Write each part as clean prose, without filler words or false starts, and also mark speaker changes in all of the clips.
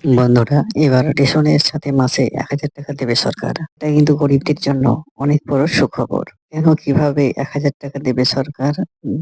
Speaker 1: বন্ধুরা, এবার রেশনের সাথে মাসে ১,০০০ টাকা দেবে সরকার। এটা কিন্তু গরিবদের জন্য অনেক বড় সুখবর। কেন, কিভাবে ১,০০০ টাকা দেবে সরকার?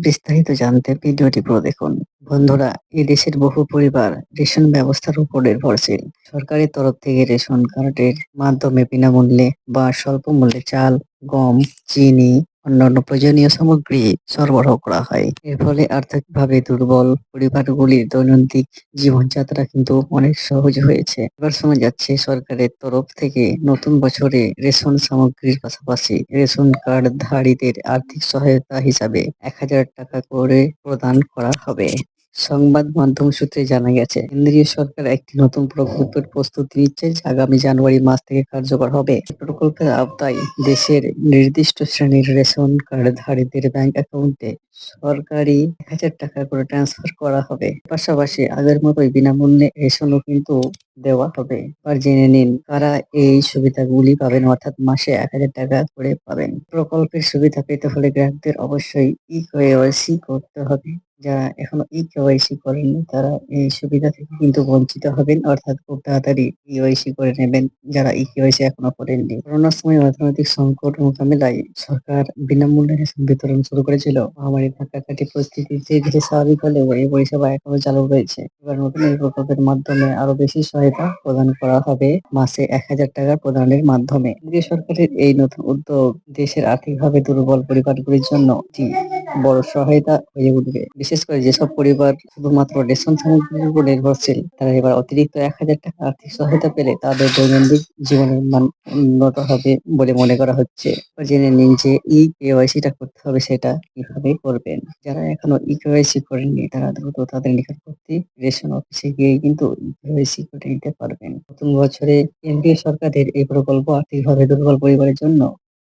Speaker 1: বিস্তারিত জানতে ভিডিওটি পুরো দেখুন। বন্ধুরা, এই দেশের বহু পরিবার রেশন ব্যবস্থার উপর নির্ভরশীল। সরকারের তরফ থেকে রেশন কার্ডের মাধ্যমে বিনামূল্যে বা স্বল্প মূল্যে চাল, গম, চিনি, অন্যান্য প্রয়োজনীয় সামগ্রী সরবরাহ করা হয়। এর ফলে আর্থিকভাবে দুর্বল পরিবারগুলির দৈনন্দিন জীবনযাত্রা কিন্তু অনেক সহজ হয়েছে। এবার শোনা যাচ্ছে সরকারের তরফ থেকে নতুন বছরে রেশন সামগ্রীর পাশাপাশি রেশন কার্ডধারীদের আর্থিক সহায়তা হিসাবে ১,০০০ টাকা করে প্রদান করা হবে। সংবাদ মাধ্যম সূত্রে জানা গেছে, কেন্দ্রীয় সরকার একটি নতুন প্রকল্পের প্রস্তুতি নিচ্ছে, যা আগামী জানুয়ারি মাস থেকে কার্যকর হবে। এই প্রকল্পের আওতায় দেশের নির্দিষ্ট শ্রেণীর রেশন কার্ডধারীদের ব্যাংক অ্যাকাউন্টে সরকারি ১,০০০ টাকা করে ট্রান্সফার করা হবে। পাশাপাশি আগের মতোই বিনামূল্যে রেশনও কিন্তু দেওয়া হবে। আর জেনে নিন কারা এই সুবিধাগুলি পাবেন, অর্থাৎ মাসে ১,০০০ টাকা করে পাবেন। প্রকল্পের সুবিধা পেতে হলে গ্রাহকদের অবশ্যই ই-কেওয়াইসি করতে হবে। যারা এখনো ই-কেওয়াইসি করেননি তারা এই সুবিধা থেকে কিন্তু বঞ্চিত হবেন, অর্থাৎ খুব তাড়াতাড়ি কেওয়াইসি করে নেবেন যারা ই-কেওয়াইসি এখনো করেননি। করোনার সময় অর্থনৈতিক সংকট মোকাবিলায় সরকার বিনামূল্যে রেশন বিতরণ শুরু করেছিল। মহামারীর ধাক্কাকাটি পরিস্থিতি ধীরে ধীরে স্বাভাবিক হলেও এই পরিষেবা এখনো চালু রয়েছে। এবার নতুন এই প্রকল্পের মাধ্যমে আরো বেশি সহায়তা প্রদান করা হবে, মাসে ১,০০০ টাকা প্রদানের মাধ্যমে। কেন্দ্রীয় সরকারের এই নতুন উদ্যোগ দেশের আর্থিকভাবে দুর্বল পরিবারগুলির জন্য একটি বড় সহায়তা হয়ে উঠবে। বিশেষ করে যেসব পরিবার শুধুমাত্র রেশন সামগ্রীর উপর নির্ভরশীল, তারা এবার অতিরিক্ত ১,০০০ টাকা আর্থিক সহায়তা পেলে তাদের দৈনন্দিন জীবনের মান উন্নত হবে বলে মনে করা হচ্ছে। জেনে নিন যে ই-কেওয়াইসি টা করতে হবে সেটা কিভাবে করবেন। যারা এখনো ই-কেওয়াইসি করেননি তারা দ্রুত তাদের নিকটবর্তী রেশন অফিসে গিয়ে কিন্তু ই-কেওয়াইসি করে নিতে পারবেন। নতুন বছরে কেন্দ্রীয় সরকারের এই প্রকল্প আর্থিকভাবে দুর্বল পরিবারের জন্য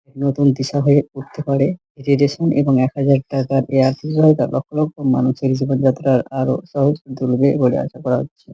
Speaker 1: এক নতুন দিশা হয়ে উঠতে পারে। রেশন এবং ১,০০০ টাকার এই আর্থিক সহায়তা লক্ষ লক্ষ মানুষের জীবনযাত্রার আরো সহজ করে তুলবে বলে আশা করা হচ্ছে।